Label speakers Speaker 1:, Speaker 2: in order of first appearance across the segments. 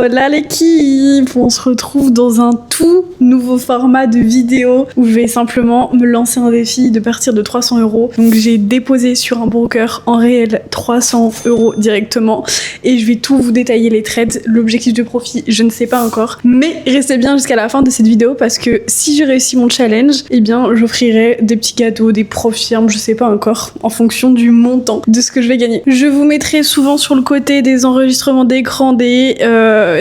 Speaker 1: Hola l'équipe, on se retrouve dans un tout nouveau format de vidéo où je vais simplement me lancer un défi de partir de 300 €. Donc j'ai déposé sur un broker en réel 300 € directement et je vais tout vous détailler les trades, l'objectif de profit, je ne sais pas encore. Mais restez bien jusqu'à la fin de cette vidéo parce que si je réussis mon challenge, eh bien j'offrirai des petits cadeaux, des profirmes, je sais pas encore, en fonction du montant de ce que je vais gagner. Je vous mettrai souvent sur le côté des enregistrements d'écran, des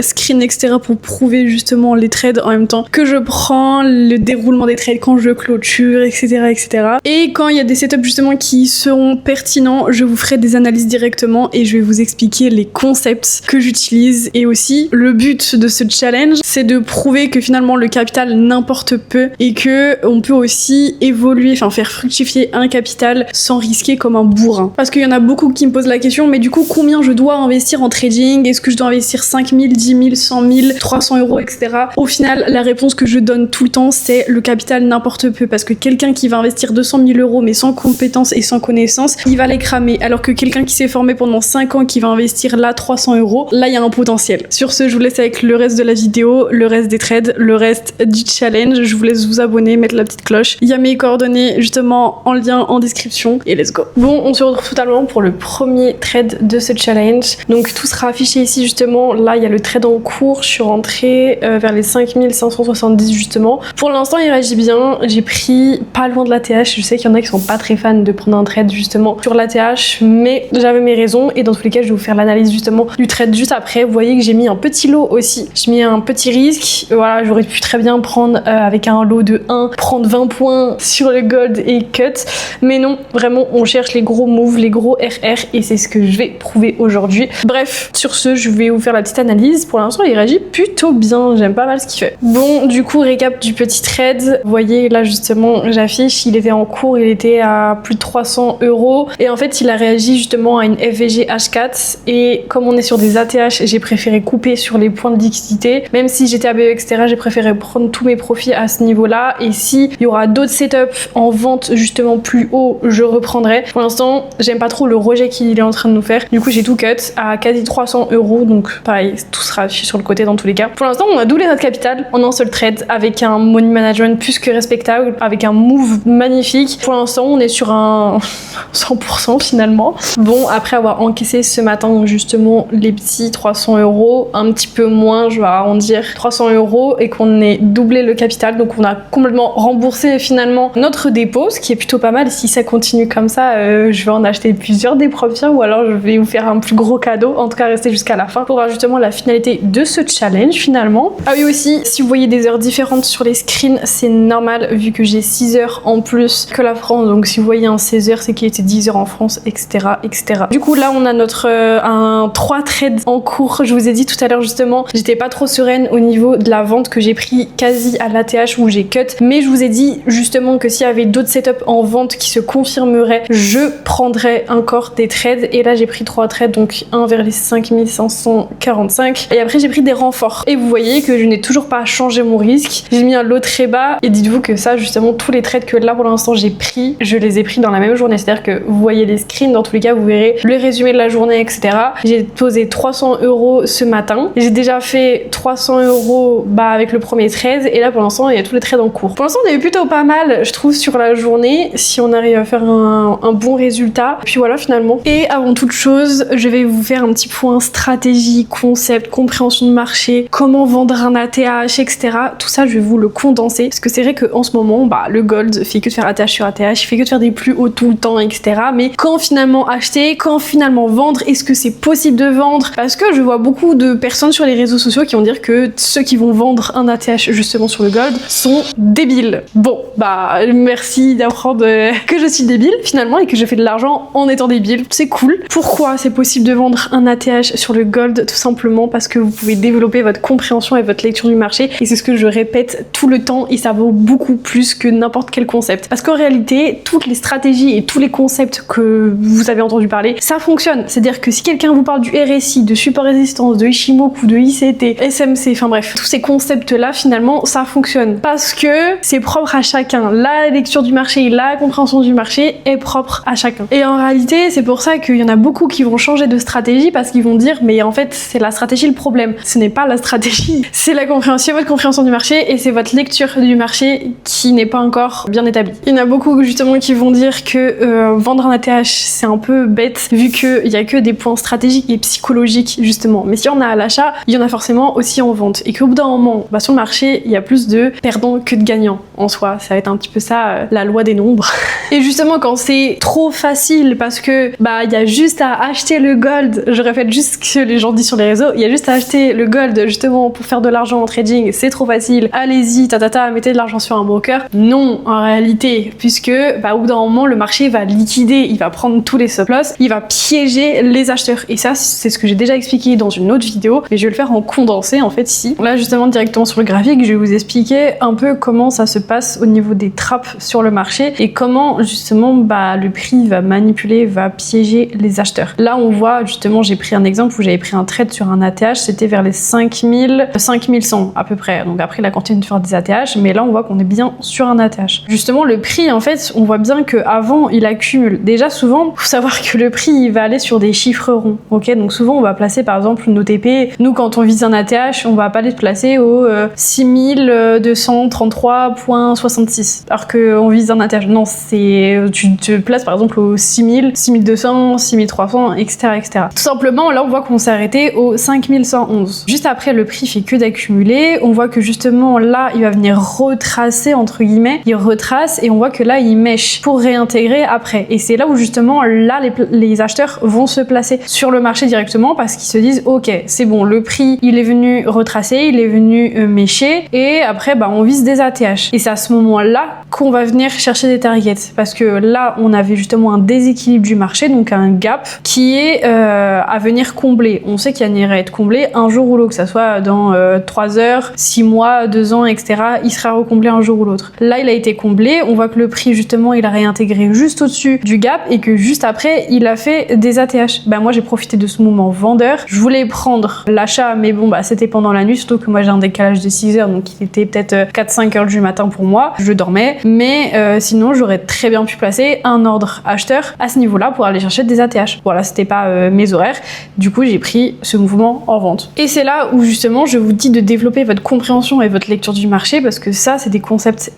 Speaker 1: screens, etc. pour prouver justement les trades en même temps que je prends, le déroulement des trades quand je clôture, etc. etc. Et quand il y a des setups justement qui seront pertinents, je vous ferai des analyses directement et je vais vous expliquer les concepts que j'utilise. Et aussi, le but de ce challenge, c'est de prouver que finalement le capital n'importe peu et que on peut aussi évoluer, enfin faire fructifier un capital sans risquer comme un bourrin. Parce qu'il y en a beaucoup qui me posent la question, mais du coup, combien je dois investir en trading? Est-ce que je dois investir 5 000, 10 000, 100 000, 300 €, etc. Au final, la réponse que je donne tout le temps, c'est le capital n'importe peu. Parce que quelqu'un qui va investir 200 000 € mais sans compétences et sans connaissances, il va les cramer. Alors que quelqu'un qui s'est formé pendant 5 ans, qui va investir là 300 €, là il y a un potentiel. Sur ce, je vous laisse avec le reste de la vidéo, le reste des trades, le reste du challenge. Je vous laisse vous abonner, mettre la petite cloche. Il y a mes coordonnées justement en lien en description et let's go. Bon, on se retrouve totalement pour le premier trade de ce challenge. Donc tout sera affiché ici justement. Là, il y a le trade en cours. Je suis rentrée vers les 5570 justement. Pour l'instant, il réagit bien. J'ai pris pas loin de l'ATH. Je sais qu'il y en a qui sont pas très fans de prendre un trade justement sur l'ATH, mais j'avais mes raisons et dans tous les cas, je vais vous faire l'analyse justement du trade juste après. Vous voyez que j'ai mis un petit lot aussi. J'ai mis un petit risque. Voilà, j'aurais pu très bien prendre avec un lot de 1, prendre 20 points sur le gold et cut. Mais non, vraiment, on cherche les gros moves, les gros RR et c'est ce que je vais prouver aujourd'hui. Bref, sur ce, je vais vous faire la petite analyse. Pour l'instant, il réagit plutôt bien. J'aime pas mal ce qu'il fait. Bon, du coup, récap du petit trade. Vous voyez, là, justement, j'affiche. Il était en cours, il était à plus de 300 €. Et en fait, il a réagi justement à une FVG H4. Et comme on est sur des ATH, j'ai préféré couper sur les points de liquidité. Même si j'étais ABE, etc., j'ai préféré prendre tous mes profits à ce niveau-là. Et si il y aura d'autres setups en vente justement plus haut, je reprendrai. Pour l'instant, j'aime pas trop le rejet qu'il est en train de nous faire. Du coup, j'ai tout cut à quasi 300 €. Donc, pareil, tout sera affiché sur le côté dans tous les cas. Pour l'instant, on a doublé notre capital en un seul trade avec un money management plus que respectable, avec un move magnifique. Pour l'instant, on est sur un 100% finalement. Bon, après avoir encaissé ce matin justement les petits 300 €, un petit peu moins, je vais arrondir 300 € et qu'on ait doublé le capital. Donc, on a complètement remboursé finalement notre dépôt, ce qui est plutôt pas mal. Si ça continue comme ça, je vais en acheter plusieurs des profils ou alors je vais vous faire un plus gros cadeau. En tout cas, restez jusqu'à la fin pour voir justement la finalité de ce challenge finalement. Ah oui aussi, si vous voyez des heures différentes sur les screens, c'est normal vu que j'ai 6 heures en plus que la France. Donc si vous voyez un 16 heures, c'est qu'il était 10 heures en France, etc. etc. Du coup là, on a notre un 3 trades en cours. Je vous ai dit tout à l'heure justement, j'étais pas trop sereine au niveau de la vente que j'ai pris quasi à l'ATH où j'ai cut. Mais je vous ai dit justement que s'il y avait d'autres setups en vente qui se confirmeraient, je prendrais encore des trades. Et là, j'ai pris 3 trades, donc un vers les 5545. Et après, j'ai pris des renforts. Et vous voyez que je n'ai toujours pas changé mon risque. J'ai mis un lot très bas. Et dites-vous que ça, justement, tous les trades que là, pour l'instant, j'ai pris, je les ai pris dans la même journée. C'est-à-dire que vous voyez les screens, dans tous les cas, vous verrez le résumé de la journée, etc. J'ai posé 300 € ce matin. J'ai déjà fait 300 € avec le premier trade. Et là, pour l'instant, il y a tous les trades en cours. Pour l'instant, on a eu plutôt pas mal, je trouve, sur la journée, si on arrive à faire un bon résultat. Puis voilà, finalement. Et avant toute chose, je vais vous faire un petit point stratégie, concept, compréhension de marché, comment vendre un ATH, etc. Tout ça, je vais vous le condenser. Parce que c'est vrai qu'en ce moment, le gold fait que de faire ATH sur ATH, fait que de faire des plus hauts tout le temps, etc. Mais quand finalement acheter, quand finalement vendre, est-ce que c'est possible de vendre? Parce que je vois beaucoup de personnes sur les réseaux sociaux qui vont dire que ceux qui vont vendre un ATH justement sur le gold sont débiles. Bon, merci d'apprendre que je suis débile finalement et que je fais de l'argent en étant débile. C'est cool. Pourquoi c'est possible de vendre un ATH sur le gold? Tout simplement parce que vous pouvez développer votre compréhension et votre lecture du marché. Et c'est ce que je répète tout le temps et ça vaut beaucoup plus que n'importe quel concept. Parce qu'en réalité, toutes les stratégies et tous les concepts que vous avez entendu parler, ça fonctionne. C'est-à-dire que si quelqu'un vous parle du RSI, de support résistance, de Ishimoku, de ICT, SMC, enfin bref, tous ces concepts-là, finalement, ça fonctionne. Parce que c'est propre à chacun. La lecture du marché, la compréhension du marché est propre à chacun. Et en réalité, c'est pour ça qu'il y en a beaucoup qui vont changer de stratégie parce qu'ils vont dire, mais en fait, c'est la stratégie stratégie le problème. Ce n'est pas la stratégie, c'est la compréhension, votre compréhension du marché et c'est votre lecture du marché qui n'est pas encore bien établie. Il y en a beaucoup justement qui vont dire que vendre un ATH c'est un peu bête vu qu'il y a que des points stratégiques et psychologiques justement. Mais si on a à l'achat, il y en a forcément aussi en vente et qu'au bout d'un moment, sur le marché, il y a plus de perdants que de gagnants en soi. Ça va être un petit peu ça, la loi des nombres. Et justement quand c'est trop facile parce que il y a juste à acheter le gold, je répète juste ce que les gens disent sur les réseaux, il y a juste à acheter le gold justement pour faire de l'argent en trading, c'est trop facile, allez-y, mettez de l'argent sur un broker. Non, en réalité, puisque au bout d'un moment, le marché va liquider, il va prendre tous les stop-loss, il va piéger les acheteurs. Et ça, c'est ce que j'ai déjà expliqué dans une autre vidéo, mais je vais le faire en condensé en fait ici. Là, justement, directement sur le graphique, je vais vous expliquer un peu comment ça se passe au niveau des trappes sur le marché et comment justement le prix va manipuler, va piéger les acheteurs. Là, on voit justement, j'ai pris un exemple où j'avais pris un trade sur un ATH, c'était vers les 5100 à peu près. Donc après, il a continué de faire des ATH, mais là, on voit qu'on est bien sur un ATH. Justement, le prix, en fait, on voit bien qu'avant, il accumule. Déjà, souvent, faut savoir que le prix, il va aller sur des chiffres ronds. Ok, donc souvent, on va placer par exemple nos TP. Nous, quand on vise un ATH, on va pas les placer au 6233.66. Alors qu'on vise un ATH. Non, tu te places par exemple au 6000, 6200, 6300, etc., etc. Tout simplement, là, on voit qu'on s'est arrêté au 5111. Juste après, le prix fait que d'accumuler. On voit que justement, là, il va venir retracer, entre guillemets. Il retrace et on voit que là, il mèche pour réintégrer après. Et c'est là où justement, là, les acheteurs vont se placer sur le marché directement parce qu'ils se disent, ok, c'est bon, le prix, il est venu retracer, il est venu mècher et après, on vise des ATH. Et c'est à ce moment-là qu'on va venir chercher des targets parce que là, on avait justement un déséquilibre du marché, donc un gap qui est à venir combler. On sait qu'il ira être comblé un jour ou l'autre, que ça soit dans 3 heures, 6 mois, 2 ans, etc. Il sera recomblé un jour ou l'autre. Là, il a été comblé. On voit que le prix, justement, il a réintégré juste au-dessus du gap et que juste après, il a fait des ATH. Moi, j'ai profité de ce moment vendeur. Je voulais prendre l'achat, mais c'était pendant la nuit, surtout que moi, j'ai un décalage de 6 heures, donc il était peut-être 4-5 heures du matin pour moi. Je dormais, mais sinon, j'aurais très bien pu placer un ordre acheteur à ce niveau-là pour aller chercher des ATH. Voilà, c'était pas mes horaires. Du coup, j'ai pris ce mouvement en vente. Et c'est là où, justement, je vous dis de développer votre compréhension et votre lecture du marché parce que ça, c'est des concepts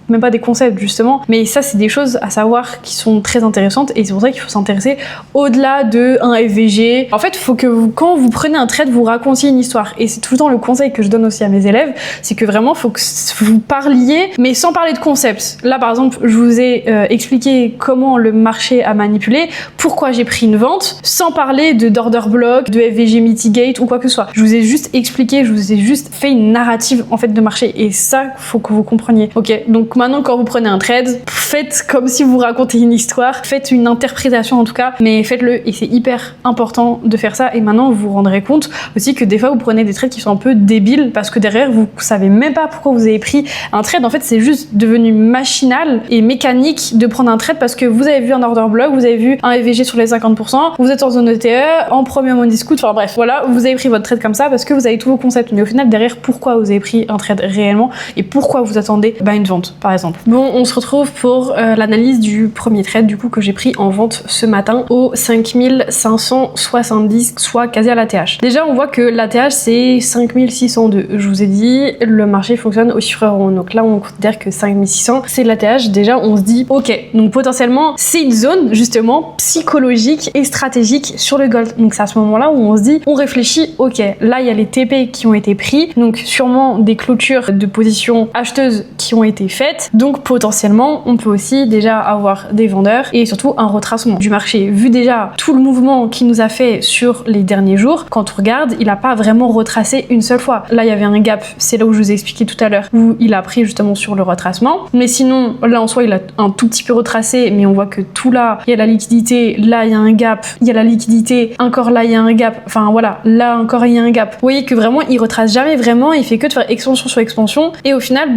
Speaker 1: même pas des concepts justement, mais ça c'est des choses à savoir qui sont très intéressantes et c'est pour ça qu'il faut s'intéresser au-delà de un FVG. En fait, il faut que quand vous prenez un trade, vous racontiez une histoire et c'est tout le temps le conseil que je donne aussi à mes élèves, c'est que vraiment, il faut que vous parliez, mais sans parler de concepts. Là, par exemple, je vous ai expliqué comment le marché a manipulé, pourquoi j'ai pris une vente, sans parler d'order block, de FVG mitigate ou quoi que ce soit. Je vous ai juste expliqué, je vous ai juste fait une narrative en fait de marché et ça, faut que vous compreniez. Ok, donc maintenant quand vous prenez un trade, faites comme si vous racontez une histoire, faites une interprétation en tout cas, mais faites-le et c'est hyper important de faire ça et maintenant vous vous rendrez compte aussi que des fois vous prenez des trades qui sont un peu débiles parce que derrière vous savez même pas pourquoi vous avez pris un trade. En fait, c'est juste devenu machinal et mécanique de prendre un trade parce que vous avez vu un order block, vous avez vu un FVG sur les 50%, vous êtes en zone ETE, en premier money scoot, enfin bref, voilà, vous avez pris votre trade comme ça parce que vous avez tous vos concepts, mais au final derrière pourquoi vous avez pris un trade réellement et pourquoi vous attendez une vente par exemple. Bon, on se retrouve pour l'analyse du premier trade du coup que j'ai pris en vente ce matin au 5570, soit quasi à l'ATH. Déjà on voit que l'ATH c'est 5602. Je vous ai dit, le marché fonctionne au chiffre rond, donc là on considère que 5600 c'est l'ATH. Déjà on se dit ok, donc potentiellement c'est une zone justement psychologique et stratégique sur le gold. Donc c'est à ce moment-là où on se dit, on réfléchit, ok, là il y a les TP qui ont été pris, donc sûrement des clôtures de positions acheteuses qui ont été faites, donc potentiellement on peut aussi déjà avoir des vendeurs et surtout un retracement du marché. Vu déjà tout le mouvement qu'il nous a fait sur les derniers jours, quand on regarde, il n'a pas vraiment retracé une seule fois. Là il y avait un gap, c'est là où je vous ai expliqué tout à l'heure, où il a pris justement sur le retracement, mais sinon là en soi il a un tout petit peu retracé, mais on voit que tout là, il y a la liquidité, là il y a un gap, il y a la liquidité, encore là il y a un gap, enfin voilà, là encore il y a un gap. Vous voyez que vraiment il retrace jamais vraiment, il fait que de faire expansion sur expansion et au final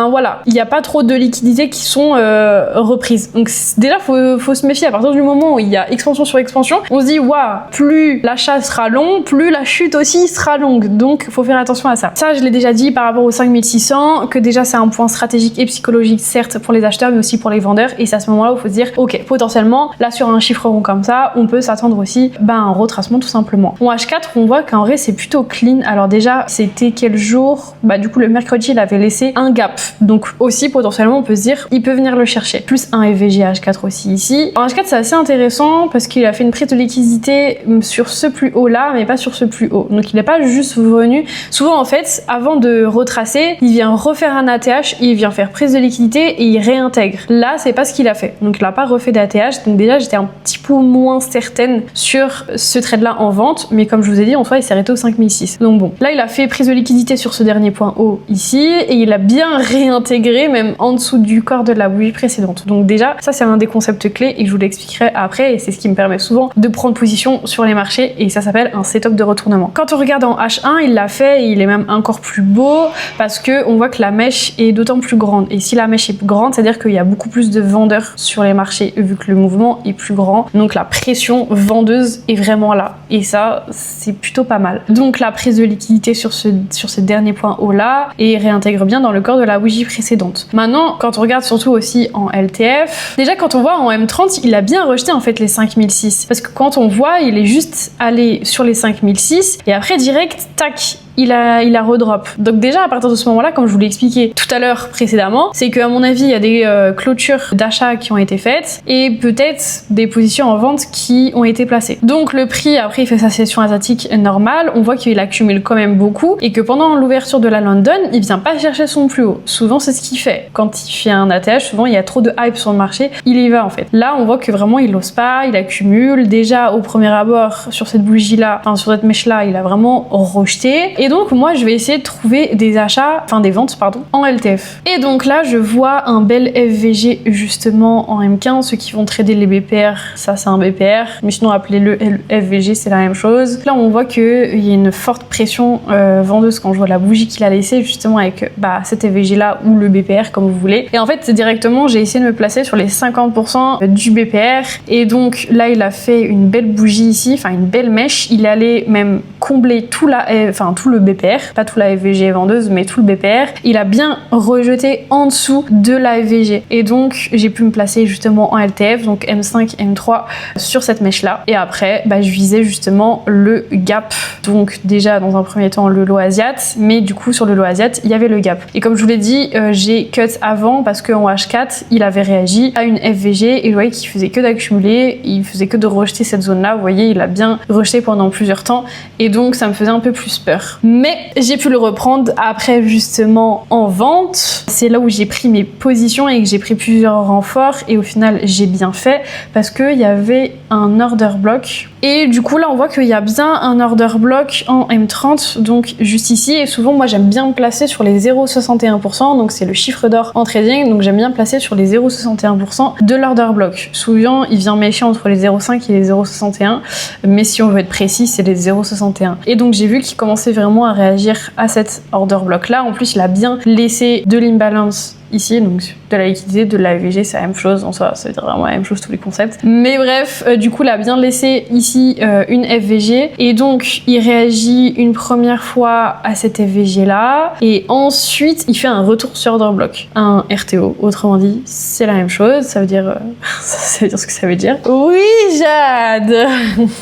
Speaker 1: voilà, il n'y a pas pas trop de liquidités qui sont reprises. Donc déjà faut se méfier. À partir du moment où il y a expansion sur expansion, on se dit waouh, plus l'achat sera long, plus la chute aussi sera longue. Donc faut faire attention à ça. Ça, je l'ai déjà dit par rapport aux 5600, que déjà c'est un point stratégique et psychologique, certes pour les acheteurs, mais aussi pour les vendeurs. Et c'est à ce moment-là où il faut se dire, ok, potentiellement, là sur un chiffre rond comme ça, on peut s'attendre aussi à un retracement tout simplement. En H4, on voit qu'en vrai c'est plutôt clean. Alors déjà, c'était quel jour? Du coup le mercredi, il avait laissé un gap. Donc aussi potentiellement, on peut se dire, il peut venir le chercher. Plus un FVG H4 aussi ici. En H4, c'est assez intéressant parce qu'il a fait une prise de liquidité sur ce plus haut là, mais pas sur ce plus haut. Donc il n'est pas juste venu. Souvent en fait, avant de retracer, il vient refaire un ATH, il vient faire prise de liquidité et il réintègre. Là, c'est pas ce qu'il a fait. Donc il n'a pas refait d'ATH. Donc déjà, j'étais un petit peu moins certaine sur ce trade là en vente, mais comme je vous ai dit, en soi, il s'est arrêté au 5006. Donc bon, là, il a fait prise de liquidité sur ce dernier point haut ici et il a bien réintégré même en dessous du corps de la bougie précédente. Donc déjà, ça c'est un des concepts clés et je vous l'expliquerai après et c'est ce qui me permet souvent de prendre position sur les marchés et ça s'appelle un setup de retournement. Quand on regarde en H1, il l'a fait et il est même encore plus beau parce que on voit que la mèche est d'autant plus grande et si la mèche est grande, c'est-à-dire qu'il y a beaucoup plus de vendeurs sur les marchés vu que le mouvement est plus grand. Donc la pression vendeuse est vraiment là et ça c'est plutôt pas mal. Donc la prise de liquidité sur ce dernier point haut là et réintègre bien dans le corps de la bougie précédente. Maintenant, quand on regarde surtout aussi en LTF, déjà quand on voit en M30, il a bien rejeté en fait les 5006 parce que quand on voit, il est juste allé sur les 5006 et après direct, tac, il a redrop. Donc déjà à partir de ce moment-là, comme je vous l'ai expliqué tout à l'heure précédemment, c'est qu'à mon avis, il y a des clôtures d'achat qui ont été faites et peut-être des positions en vente qui ont été placées. Donc le prix, après il fait sa session asiatique normale, on voit qu'il accumule quand même beaucoup et que pendant l'ouverture de la London, il vient pas chercher son plus haut. Souvent c'est ce qu'il fait. Quand il fait un ATH, souvent il y a trop de hype sur le marché, il y va en fait. Là on voit que vraiment il ose pas, il accumule. Déjà au premier abord sur cette bougie-là, enfin sur cette mèche-là, il a vraiment rejeté. Et donc moi je vais essayer de trouver des achats, enfin des ventes pardon, en LTF. Et donc là je vois un bel FVG justement en M15, ceux qui vont trader les BPR, ça c'est un BPR, mais sinon appelez-le FVG, c'est la même chose. Là on voit qu'il y a une forte pression vendeuse quand je vois la bougie qu'il a laissée justement avec cet FVG là ou le BPR comme vous voulez. Et en fait directement j'ai essayé de me placer sur les 50% du BPR et donc là il a fait une belle bougie ici, enfin une belle mèche, il allait même combler tout le BPR, pas tout la FVG vendeuse, mais tout le BPR. Il a bien rejeté en dessous de la FVG. Et donc, j'ai pu me placer justement en LTF, donc M5, M3 sur cette mèche-là. Et après, je visais justement le gap. Donc, déjà, dans un premier temps, le lot asiat, mais du coup, sur le lot asiat, il y avait le gap. Et comme je vous l'ai dit, j'ai cut avant parce qu'en H4, il avait réagi à une FVG et je voyais qu'il faisait que d'accumuler, il faisait que de rejeter cette zone-là. Vous voyez, il a bien rejeté pendant plusieurs temps et donc, ça me faisait un peu plus peur. Mais j'ai pu le reprendre après justement en vente. C'est là où j'ai pris mes positions et que j'ai pris plusieurs renforts et au final j'ai bien fait parce qu'il y avait un order block. Et du coup là on voit qu'il y a bien un order block en M30 donc juste ici et souvent moi j'aime bien me placer sur les 0,61% donc c'est le chiffre d'or en trading donc j'aime bien me placer sur les 0,61% de l'order block. Souvent il vient méfier entre les 0,5 et les 0,61 mais si on veut être précis c'est les 0,61 et donc j'ai vu qu'il commençait vraiment à réagir à cet order block là. En plus il a bien laissé de l'imbalance ici, donc de la liquidité, de la FVG, c'est la même chose, en soi, ça veut dire vraiment la même chose tous les concepts. Mais bref, du coup, il a bien laissé ici une FVG, et donc il réagit une première fois à cette FVG là, et ensuite il fait un retour sur order block, un RTO, autrement dit, c'est la même chose, ça veut dire, ça veut dire ce que ça veut dire. Oui, Jade.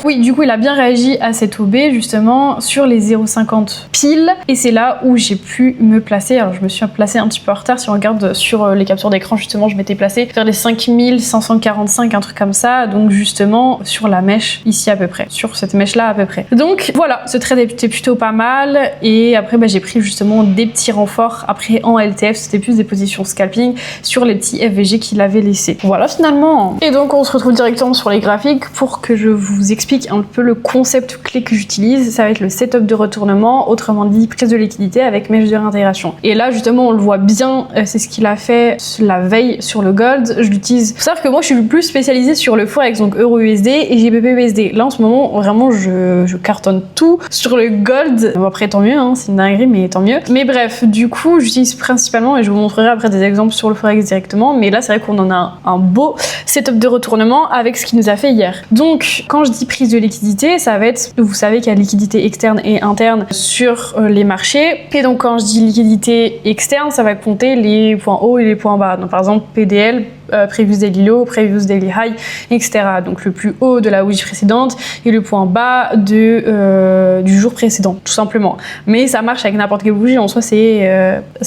Speaker 1: Oui, du coup, il a bien réagi à cette OB justement sur les 0,50 pile, et c'est là où j'ai pu me placer. Alors je me suis placée un petit peu en retard si on regarde sur les captures d'écran justement je m'étais placée vers les 5545 un truc comme ça donc justement sur la mèche ici à peu près sur cette mèche là à peu près donc voilà ce trade était plutôt pas mal et après j'ai pris justement des petits renforts après en LTF c'était plus des positions scalping sur les petits FVG qu'il avait laissés voilà finalement et donc on se retrouve directement sur les graphiques pour que je vous explique un peu le concept clé que j'utilise. Ça va être le setup de retournement, autrement dit prise de liquidité avec mèche de réintégration et là justement on le voit bien c'est ce ce qu'il a fait la veille sur le gold, je l'utilise. Faut savoir que moi je suis plus spécialisée sur le forex, donc euro-USD et GBP-USD. Là en ce moment vraiment je cartonne tout sur le gold. Bon, après tant mieux, hein, c'est une dinguerie mais tant mieux. Mais bref, du coup j'utilise principalement, et je vous montrerai après des exemples sur le forex directement, mais là c'est vrai qu'on en a un beau setup de retournement avec ce qu'il nous a fait hier. Donc quand je dis prise de liquidité, ça va être, vous savez qu'il y a liquidité externe et interne sur les marchés, et donc quand je dis liquidité externe, ça va compter les points hauts et les points bas. Donc par exemple PDL, Previous Daily Low, Previous Daily High, etc. Donc le plus haut de la bougie précédente et le point bas du jour précédent, tout simplement. Mais ça marche avec n'importe quelle bougie, en soi c'est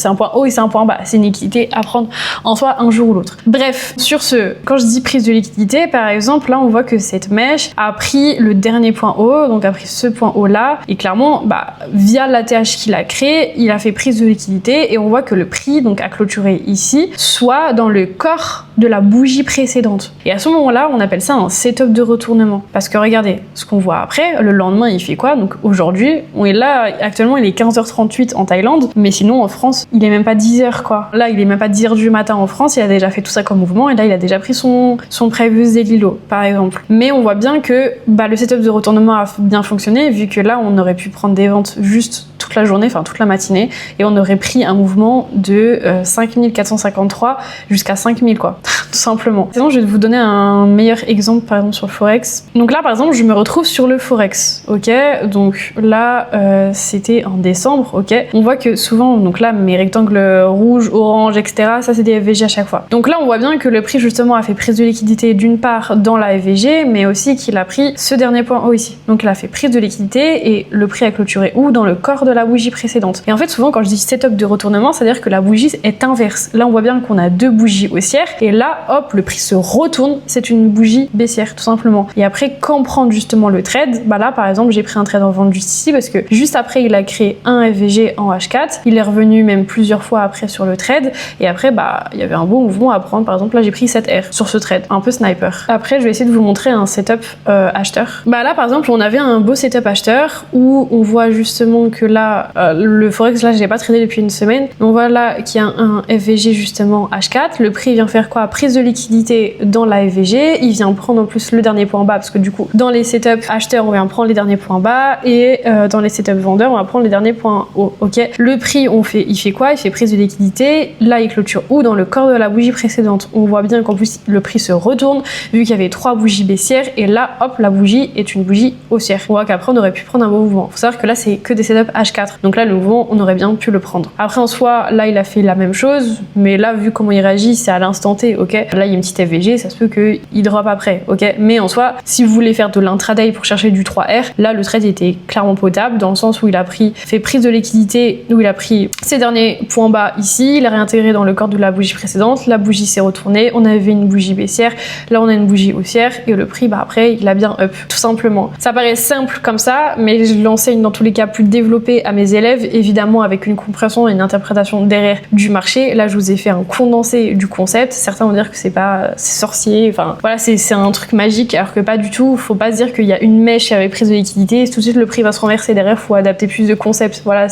Speaker 1: un point haut et c'est un point bas. C'est une liquidité à prendre en soi un jour ou l'autre. Bref, sur ce, quand je dis prise de liquidité, par exemple, là on voit que cette mèche a pris le dernier point haut, donc a pris ce point haut là, et clairement, via l'ATH qu'il a créé, il a fait prise de liquidité, et on voit que le prix donc a clôturé ici, soit dans le corps de la bougie précédente. Et à ce moment-là, on appelle ça un setup de retournement. Parce que regardez, ce qu'on voit après, le lendemain, il fait quoi? Donc aujourd'hui, on est là, actuellement, il est 15h38 en Thaïlande, mais sinon, en France, il est même pas 10h, quoi. Là, il est même pas 10h du matin en France, il a déjà fait tout ça comme mouvement, et là, il a déjà pris son Previous Daily Low, par exemple. Mais on voit bien que le setup de retournement a bien fonctionné, vu que là, on aurait pu prendre des ventes juste toute la journée, enfin toute la matinée, et on aurait pris un mouvement de 5453 jusqu'à 5000, quoi. Tout simplement. Sinon, je vais vous donner un meilleur exemple, par exemple, sur le Forex. Donc là, par exemple, je me retrouve sur le Forex, ok? Donc là, c'était en décembre, ok? On voit que souvent, donc là, mes rectangles rouges, orange, etc., ça, c'est des FVG à chaque fois. Donc là, on voit bien que le prix, justement, a fait prise de liquidité d'une part dans la FVG, mais aussi qu'il a pris ce dernier point haut ici. Donc il a fait prise de liquidité et le prix a clôturé où? Dans le corps de la bougie précédente. Et en fait, souvent, quand je dis setup de retournement, c'est-à-dire que la bougie est inverse. Là, on voit bien qu'on a deux bougies haussières, et là, hop, le prix se retourne, c'est une bougie baissière, tout simplement. Et après, quand prendre justement le trade, là, par exemple, j'ai pris un trade en vente juste ici, parce que juste après, il a créé un FVG en H4, il est revenu même plusieurs fois après sur le trade, et après, il y avait un beau mouvement à prendre. Par exemple, là, j'ai pris 7R sur ce trade, un peu sniper. Après, je vais essayer de vous montrer un setup acheteur. Là, par exemple, on avait un beau setup acheteur, où on voit justement que là, le Forex, là, je l'ai pas tradé depuis une semaine, mais on voit là qu'il y a un FVG justement H4, le prix vient faire quoi? Prise de liquidité dans la FVG, il vient prendre en plus le dernier point bas, parce que du coup, dans les setups acheteurs, on vient prendre les derniers points bas, et dans les setups vendeurs, on va prendre les derniers points hauts, ok? Le prix, il fait quoi? Il fait prise de liquidité, là, il clôture où? Dans le corps de la bougie précédente. On voit bien qu'en plus, le prix se retourne, vu qu'il y avait 3 bougies baissières, et là, hop, la bougie est une bougie haussière. On voit qu'après, on aurait pu prendre un bon mouvement. Faut savoir que là, c'est que des setups H4, donc là, le mouvement, on aurait bien pu le prendre. Après, en soi, là, il a fait la même chose, mais là, vu comment il réagit, c'est à l'instant T, ok? Là, il y a une petite FVG, ça se peut qu'il drop après, ok? Mais en soi, si vous voulez faire de l'intraday pour chercher du 3R, là, le trade était clairement potable, dans le sens où il a fait prise de liquidité, où il a pris ses derniers points bas ici, il a réintégré dans le corps de la bougie précédente, la bougie s'est retournée, on avait une bougie baissière, là, on a une bougie haussière, et le prix, après, il a bien up, tout simplement. Ça paraît simple comme ça, mais je l'enseigne dans tous les cas plus développé à mes élèves, évidemment avec une compréhension et une interprétation derrière du marché. Là, je vous ai fait un condensé du concept. Certains vont dire que c'est sorcier, enfin voilà, c'est un truc magique, alors que pas du tout. Faut pas se dire qu'il y a une mèche avec prise de liquidité et tout de suite le prix va se renverser. Derrière, faut adapter plus de concepts. Voilà,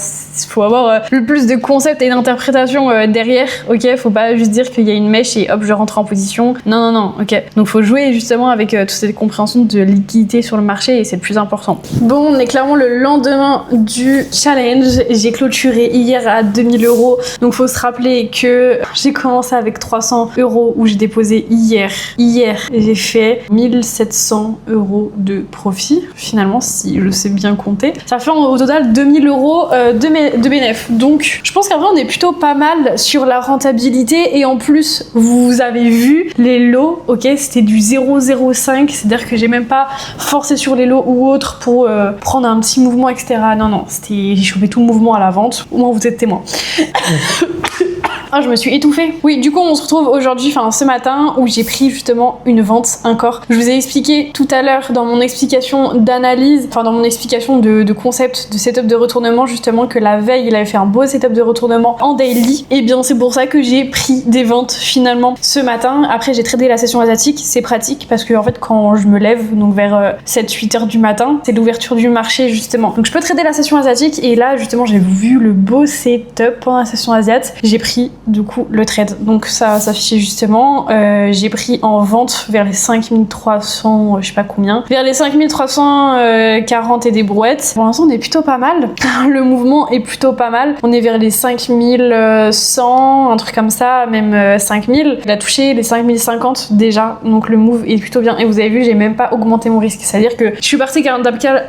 Speaker 1: faut avoir le plus de concepts et d'interprétation derrière, ok? Faut pas juste dire qu'il y a une mèche et hop, je rentre en position. Non, ok. Donc faut jouer justement avec toute cette compréhension de liquidité sur le marché, et c'est le plus important. Bon, on est clairement le lendemain du challenge. J'ai clôturé hier à 2000 €. Donc faut se rappeler que j'ai commencé avec 300 € où j'ai déposé hier. Hier, j'ai fait 1700 € de profit. Finalement, si je sais bien compter, ça fait au total 2000 € de bénéf. Donc je pense qu'après on est plutôt pas mal sur la rentabilité, et en plus vous avez vu les lots, ok? C'était du 0,05, c'est-à-dire que j'ai même pas forcé sur les lots ou autres pour prendre un petit mouvement, etc. Non, j'ai chopé tout le mouvement à la vente. Au moins vous êtes témoin. Ah, je me suis étouffée. Oui, du coup, on se retrouve aujourd'hui, ce matin, où j'ai pris justement une vente, un corps. Je vous ai expliqué tout à l'heure dans mon explication d'analyse, dans mon explication de concept, de setup de retournement, justement, que la veille, il avait fait un beau setup de retournement en daily. Et bien, c'est pour ça que j'ai pris des ventes finalement ce matin. Après, j'ai tradé la session asiatique. C'est pratique parce que, en fait, quand je me lève, donc vers 7-8 heures du matin, c'est l'ouverture du marché, justement. Donc, je peux trader la session asiatique. Et là, justement, j'ai vu le beau setup pendant la session asiatique. J'ai pris du coup le trade. Donc ça s'affichait justement, j'ai pris en vente vers les 5300, je sais pas combien, vers les 5340 et des brouettes. Pour l'instant on est plutôt pas mal, le mouvement est plutôt pas mal, on est vers les 5100, un truc comme ça, même 5000. Il a touché les 5050 déjà, donc le move est plutôt bien. Et vous avez vu, j'ai même pas augmenté mon risque, c'est à dire que je suis partie d'un capital.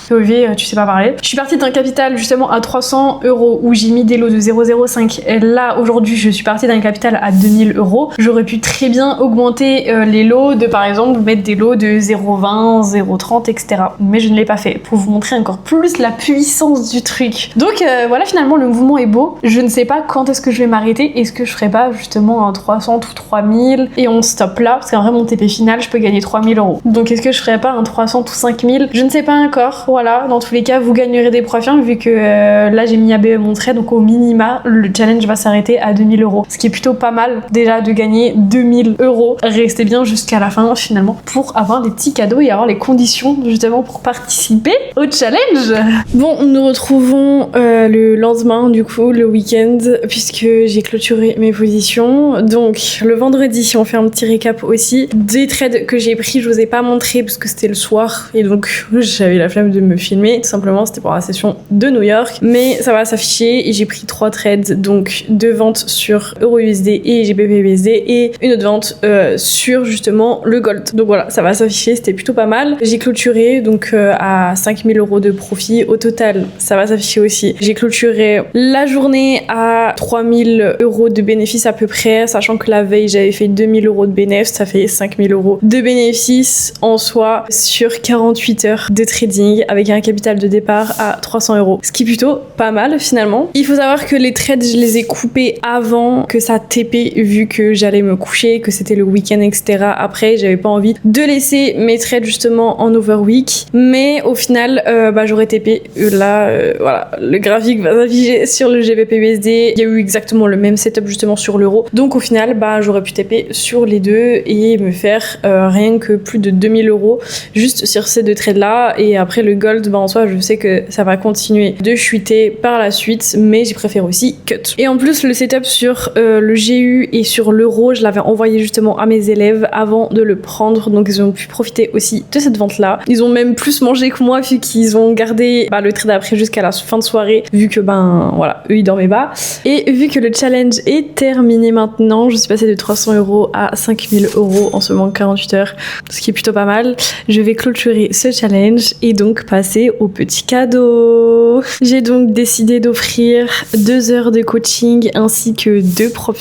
Speaker 1: POV, tu sais pas parler. Je suis partie d'un capital justement à 300 € où j'ai mis des lots de 0,05. Et là aujourd'hui je suis partie d'un capital à 2000 €. J'aurais pu très bien augmenter les lots de par exemple mettre des lots de 0,20, 0,30 etc. Mais je ne l'ai pas fait pour vous montrer encore plus la puissance du truc. Donc voilà, finalement le mouvement est beau. Je ne sais pas quand est-ce que je vais m'arrêter. Est-ce que je ferai pas justement un 300 ou 3000 et on stop là parce qu'en vrai mon TP final je peux gagner 3000 €. Donc est-ce que je ferai pas un 300 ou 5000? Je ne sais pas encore. Voilà, dans tous les cas, vous gagnerez des profits vu que là j'ai mis ABE mon trade, donc au minima, le challenge va s'arrêter à 2000 €. Ce qui est plutôt pas mal déjà de gagner 2000 €. Restez bien jusqu'à la fin finalement pour avoir des petits cadeaux et avoir les conditions justement pour participer au challenge. Bon, nous retrouvons le lendemain du coup, le week-end, puisque j'ai clôturé mes positions. Donc le vendredi, on fait un petit récap aussi des trades que j'ai pris. Je vous ai pas montré parce que c'était le soir et donc j'avais la flemme de me filmer, tout simplement c'était pour la session de New York, mais ça va s'afficher et j'ai pris 3 trades, donc 2 ventes sur EURUSD et GBPUSD et une autre vente sur justement le gold. Donc voilà, ça va s'afficher, c'était plutôt pas mal. J'ai clôturé donc à 5000 € de profit au total, ça va s'afficher aussi. J'ai clôturé la journée à 3000 € de bénéfices à peu près, sachant que la veille j'avais fait 2000 € de bénéfices, ça fait 5000 € de bénéfices en soi sur 48 heures de trading avec un capital de départ à 300 €, ce qui est plutôt pas mal finalement. Il faut savoir que les trades je les ai coupés avant que ça TP vu que j'allais me coucher, que c'était le week-end etc. Après j'avais pas envie de laisser mes trades justement en overweek, mais au final j'aurais TP là voilà, le graphique va s'afficher sur le GBPUSD, il y a eu exactement le même setup justement sur l'euro, donc au final j'aurais pu TP sur les deux et me faire rien que plus de 2000 € juste sur ces 2 trades là. Et après le gold, en soi je sais que ça va continuer de chuter par la suite, mais j'ai préféré aussi cut. Et en plus le setup sur le GU et sur l'euro, je l'avais envoyé justement à mes élèves avant de le prendre, donc ils ont pu profiter aussi de cette vente là. Ils ont même plus mangé que moi vu qu'ils ont gardé le trade après jusqu'à la fin de soirée, vu que voilà, eux ils dormaient pas. Et vu que le challenge est terminé maintenant, je suis passée de 300 € à 5000 € en seulement 48 heures, ce qui est plutôt pas mal. Je vais clôturer ce challenge et donc passer au petit cadeau. J'ai donc décidé d'offrir 2 heures de coaching ainsi que 2 propres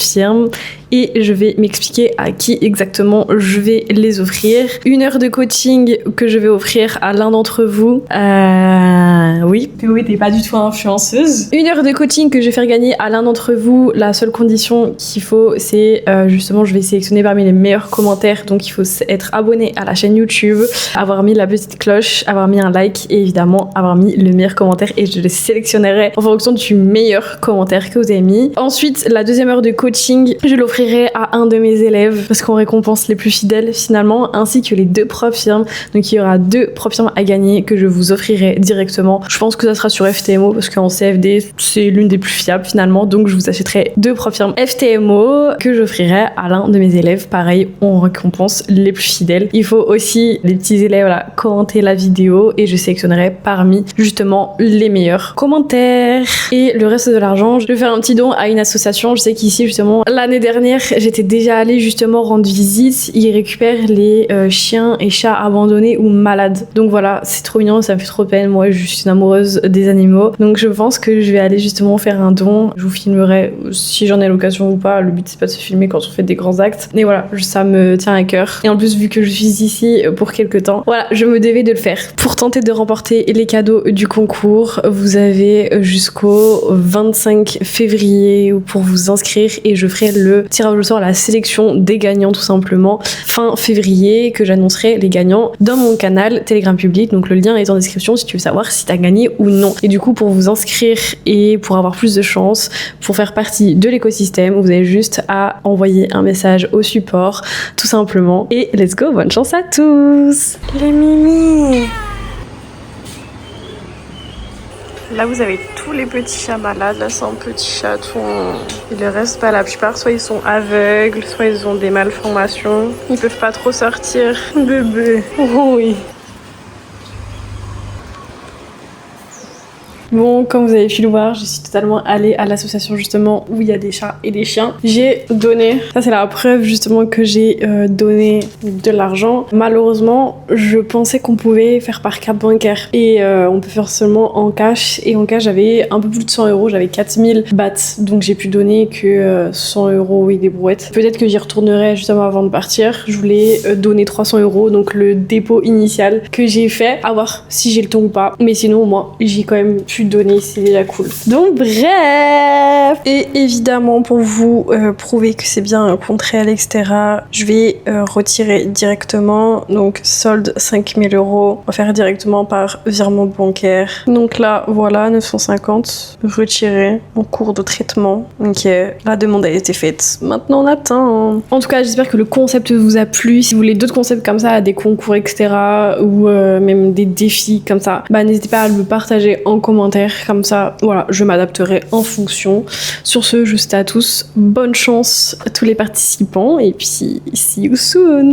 Speaker 1: et je vais m'expliquer à qui exactement je vais les offrir. 1 heure de coaching que je vais offrir à l'un d'entre vous. Oui, POE t'es pas du tout influenceuse. 1 heure de coaching que je vais faire gagner à l'un d'entre vous. La seule condition qu'il faut, c'est justement, je vais sélectionner parmi les meilleurs commentaires. Donc il faut être abonné à la chaîne YouTube, avoir mis la petite cloche, avoir mis un like et évidemment avoir mis le meilleur commentaire et je les sélectionnerai en fonction du meilleur commentaire que vous avez mis. Ensuite, la 2e heure de coaching, je l'offrirai à un de mes élèves parce qu'on récompense les plus fidèles finalement, ainsi que les 2 propres firmes. Donc il y aura 2 propres firmes à gagner que je vous offrirai directement. Je pense que ça sera sur FTMO parce qu'en CFD c'est l'une des plus fiables finalement, donc je vous achèterai 2 propres firmes FTMO que j'offrirai à l'un de mes élèves. Pareil, on récompense les plus fidèles. Il faut aussi les petits élèves commenter la vidéo et je sélectionnerai parmi justement les meilleurs commentaires. Et le reste de l'argent, je vais faire un petit don à une association. Je sais qu'ici justement l'année dernière j'étais déjà allée justement rendre visite. Ils récupèrent les chiens et chats abandonnés ou malades. Donc voilà, c'est trop mignon, ça me fait trop peine. Moi je suis une amoureuse des animaux, donc je pense que je vais aller justement faire un don. Je vous filmerai si j'en ai l'occasion ou pas. Le but c'est pas de se filmer quand on fait des grands actes, mais voilà, ça me tient à cœur. Et en plus vu que je suis ici pour quelques temps, voilà, je me devais de le faire. Pour tenter de remporter les cadeaux du concours, vous avez jusqu'au 25 février pour vous inscrire et je ferai le tirage au sort, la sélection des gagnants tout simplement fin février, que j'annoncerai les gagnants dans mon canal Telegram public. Donc le lien est en description si tu veux savoir si t'as gagné ou non. Et du coup pour vous inscrire et pour avoir plus de chance, pour faire partie de l'écosystème, vous avez juste à envoyer un message au support tout simplement. Et let's go, bonne chance à tous les mimi. Là, vous avez tous les petits chats malades. Là, c'est un petit chaton. Il ne reste pas. La plupart, soit ils sont aveugles, soit ils ont des malformations. Ils peuvent pas trop sortir. Bébé. Oh oui. Bon, comme vous avez pu le voir, je suis totalement allée à l'association justement où il y a des chats et des chiens. J'ai donné, ça c'est la preuve justement que j'ai donné de l'argent. Malheureusement, je pensais qu'on pouvait faire par carte bancaire et on peut faire seulement en cash. Et en cash, j'avais un peu plus de 100 euros, j'avais 4000 bahts. Donc j'ai pu donner que 100 euros et des brouettes. Peut-être que j'y retournerai justement avant de partir. Je voulais donner 300 euros, donc le dépôt initial que j'ai fait. À voir si j'ai le temps ou pas. Mais sinon, moi, j'ai quand même pu donner, c'est déjà cool. Donc bref. Et évidemment pour vous prouver que c'est bien un compte réel, etc., je vais retirer directement. Donc solde 5000 euros. On va faire directement par virement bancaire. Donc là voilà 950 retiré en cours de traitement. Ok, la demande a été faite. Maintenant on attend. En tout cas j'espère que le concept vous a plu. Si vous voulez d'autres concepts comme ça, des concours, etc., ou même des défis comme ça, bah n'hésitez pas à le partager en commentaire. Comme ça, voilà, je m'adapterai en fonction. Sur ce, je vous souhaite à tous bonne chance à tous les participants et puis see you soon.